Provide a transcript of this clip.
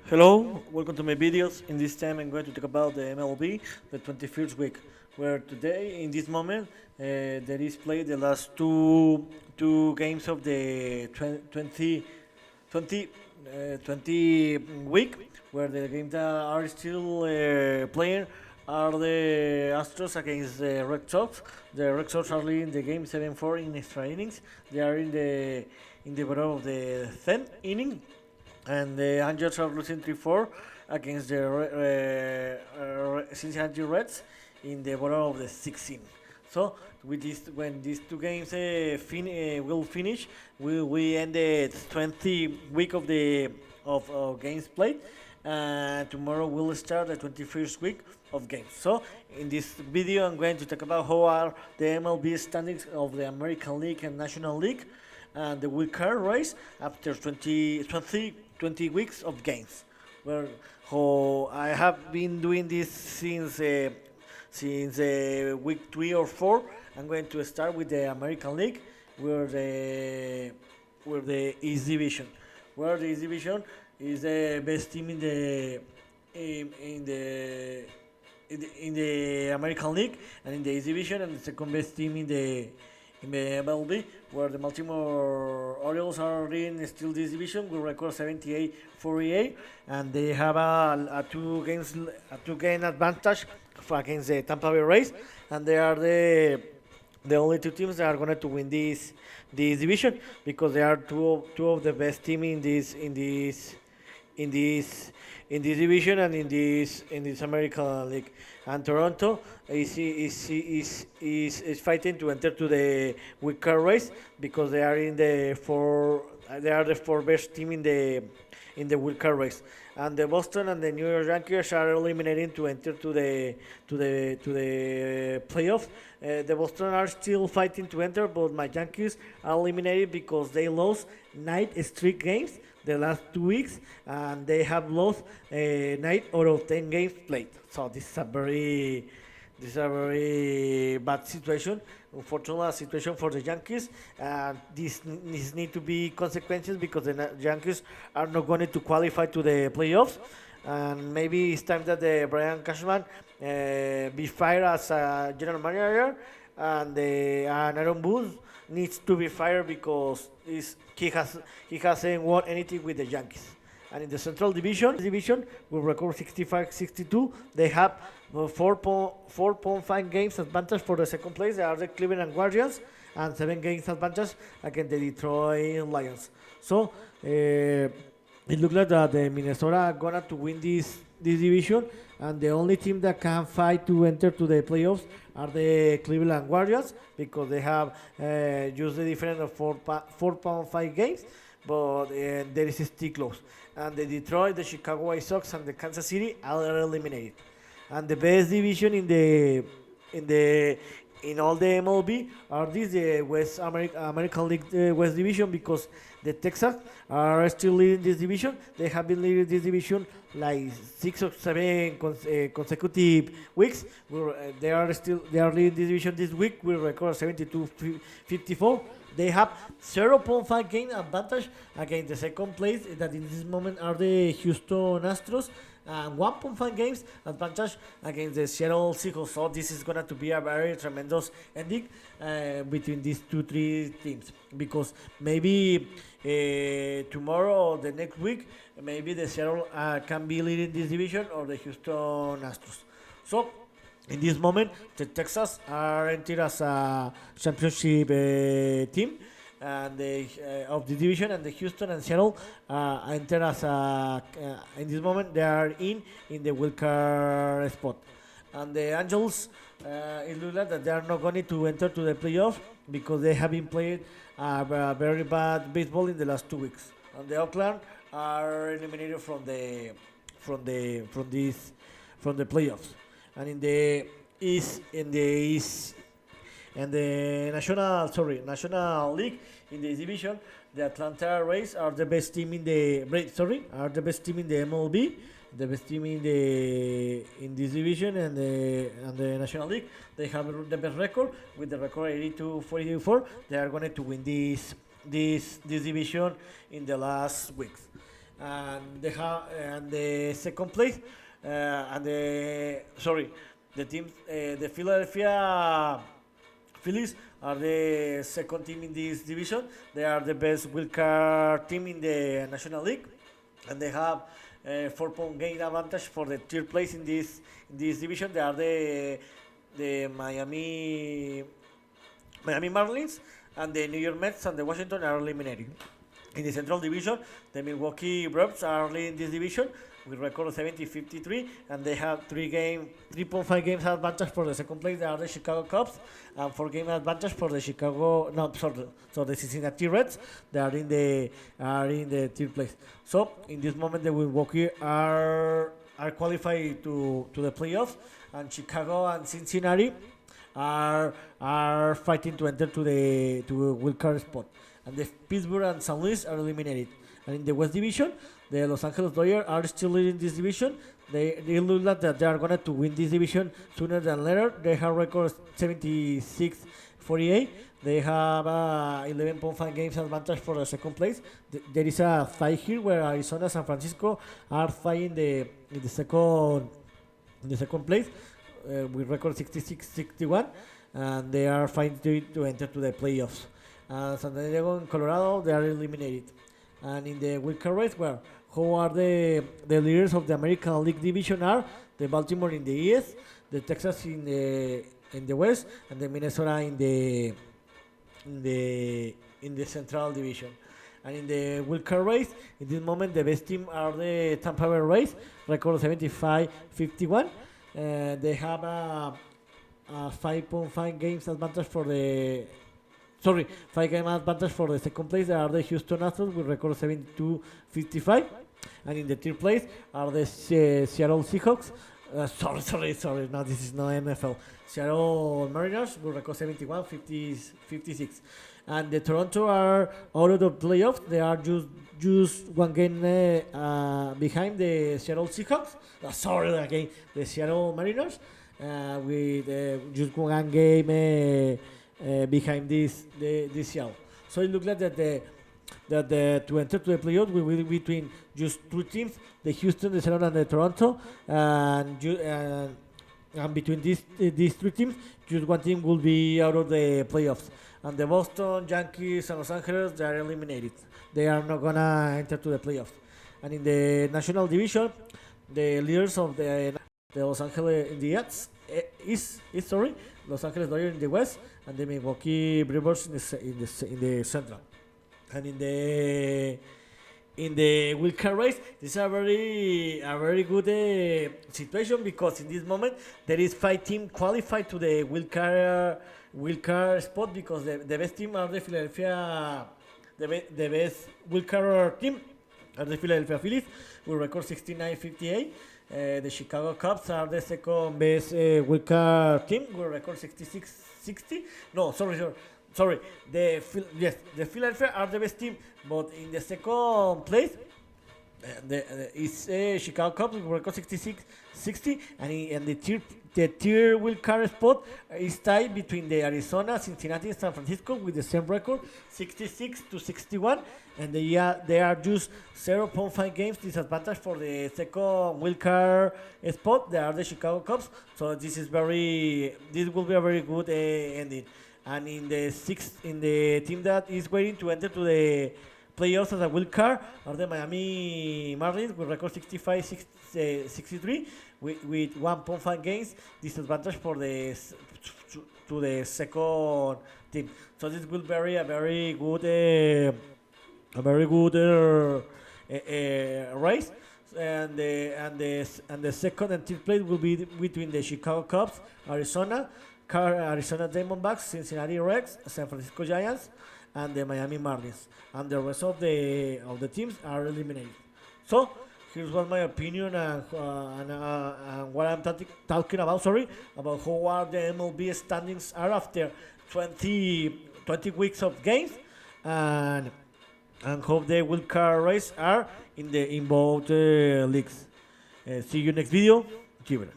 Hello, welcome to my videos. In this time I'm going to talk about the MLB, the 21st week, where today, in this moment, there is played the last two games of the 20, 20 week, where the games that are still playing are the Astros against the Red Sox. The Red Sox are leading the game 7-4 in extra innings. They are in the bottom of the 10th inning, and the Angels are losing 3-4 against the Cincinnati Reds in the bottom of the 16th. So with this, when these two games will finish, we end the 20 week of the of games played, and tomorrow we'll start the 21st week of games. So in this video, I'm going to talk about how are the MLB standings of the American League and National League, and the Wildcard race after 20 weeks of games. Where how I have been doing this since week 3 or 4. I'm going to start with the American League, where the East Division, where the East Division is the best team in the in the American League and in the East Division, and the second best team in the MLB, where the Baltimore Orioles are in still this division with record 78-48, and they have a two game advantage against the Tampa Bay Rays, and they are the only two teams that are going to win this division, because they are two of the best team in this in this division and in this American League. And Toronto is fighting to enter to the wild card race, because they are in the four. They are the four best team in the wild card race. And the Boston and the New York Yankees are eliminating to enter to the playoffs. The Boston are still fighting to enter, but my Yankees are eliminated because they lost 9 straight games the last 2 weeks, and they have lost 9 out of 10 games played. So this is a very bad situation, unfortunate situation for the Yankees, and this need to be consequences, because the Yankees are not going to qualify to the playoffs, and maybe it's time that the Brian Cashman be fired as a general manager, and Aaron Boone needs to be fired because he hasn't won anything with the Yankees. And in the Central Division, with record 65-62, they have 4.5 games advantage for the second place. They are the Cleveland Guardians, and 7 games advantage against the Detroit Lions. So it looks like that the Minnesota are gonna to win this division, and the only team that can fight to enter to the playoffs are the Cleveland Guardians, because they have just the difference of 4.5 games, but there is still close. And the Detroit, the Chicago White Sox, and the Kansas City are eliminated. And the best division in the in all the MLB are this the American League West Division, because the Texans are still leading this division. They have been leading this division like 6 or 7 consecutive weeks. They are leading this division this week with record 72-54. They have 0.5 game advantage against the second place, that in this moment are the Houston Astros, and 1.5 games advantage against the Seattle Seahawks. So this is going to be a very tremendous ending between these three teams, because maybe tomorrow or the next week, maybe the Seattle can be leading this division, or the Houston Astros. So in this moment, the Texas are entered as a championship team, and of the division, and the Houston and Seattle enter as in this moment they are in the wild card spot, and the Angels, it looks like that they are not going to enter to the playoff, because they have been playing very bad baseball in the last 2 weeks, and the Oakland are eliminated from the playoffs. And in the East and the National League, in the division, the Atlanta Rays are the best team are the best team in the MLB, the best team in this division, and the National League. They have the best record with the record 82-44. They are going to win this division in the last weeks. and they have and the second place, and the team, the Philadelphia Phillies are the second team in this division. They are the best wildcard team in the National League, and they have 4 point gain advantage for the third place in this division. They are the Miami Marlins, and the New York Mets and the Washington are eliminated. In the Central Division, the Milwaukee Brewers are leading this division with record 70-53, and they have 3.5 games advantage for the second place. They are the Chicago Cubs, and 4 game advantage for the the Cincinnati Reds. They are in the third place. So in this moment, the Milwaukee are qualified to the playoffs, and Chicago and Cincinnati are fighting to enter to the wild card spot, and the Pittsburgh and St. Louis are eliminated. And in the West Division, the Los Angeles Dodgers are still leading this division. They look like that they are going to win this division sooner than later. They have record 76-48. They have 11.5 games advantage for the second place. There is a fight here where Arizona and San Francisco are fighting in the second place with record 66-61, and they are fighting to enter to the playoffs. San Diego and Colorado, they are eliminated. And in the wild card race, who are the leaders of the American League Division are the Baltimore in the East, the Texas in the West, and the Minnesota in the Central Division. And in the wild card race, in this moment, the best team are the Tampa Bay Rays, record 75-51. They have a 5.5 games advantage for the 5 game advantage for the second place. They are the Houston Astros with record 72-55, and in the third place are the Seattle Seahawks. Sorry. No, this is not NFL. Seattle Mariners with record 71-56, and the Toronto are out of the playoffs. They are just 1 game behind the Seattle Seahawks. The Seattle Mariners with just 1 game. Behind this Seattle. So it looks like that to enter to the playoffs will be between just 2 teams, the Houston, the Seattle, and the Toronto, and between these 3 teams, just 1 team will be out of the playoffs. And the Boston, Yankees, and Los Angeles, they are eliminated. They are not gonna enter to the playoffs. And in the National Division, the leaders of the Los Angeles Indians Los Angeles Dodgers in the West, and the Milwaukee Brewers in the Central. And in the wild card race, this is a very good situation, because in this moment there is 5 teams qualified to the wild card spot, because the best team are the Philadelphia, the best wild card team are the Philadelphia Phillies with record 69-58. The Chicago Cubs are the second best wild card team with record 66-60. No, sorry. The Philadelphia are the best team, but in the second place is Chicago Cubs with record 66-60, and the third wild card spot is tied between the Arizona, Cincinnati, and San Francisco with the same record, 66-61, and they are just 0.5 games disadvantage for the second wild card spot. They are the Chicago Cubs, so this will be a very good ending. And in the team that is waiting to enter to the playoffs as a wild card are the Miami Marlins with record 65-63 with 1.5 games disadvantage for the second team. So this will be a very good race, and the second and third place will be between the Chicago Cubs, Arizona Diamondbacks, Cincinnati Reds, San Francisco Giants, and the Miami Marlins, and the rest of the teams are eliminated. So here's what my opinion and what I'm talking about. About how are the MLB standings are after 20 weeks of games, and how the wild card race are in both leagues. See you next video. Keep it.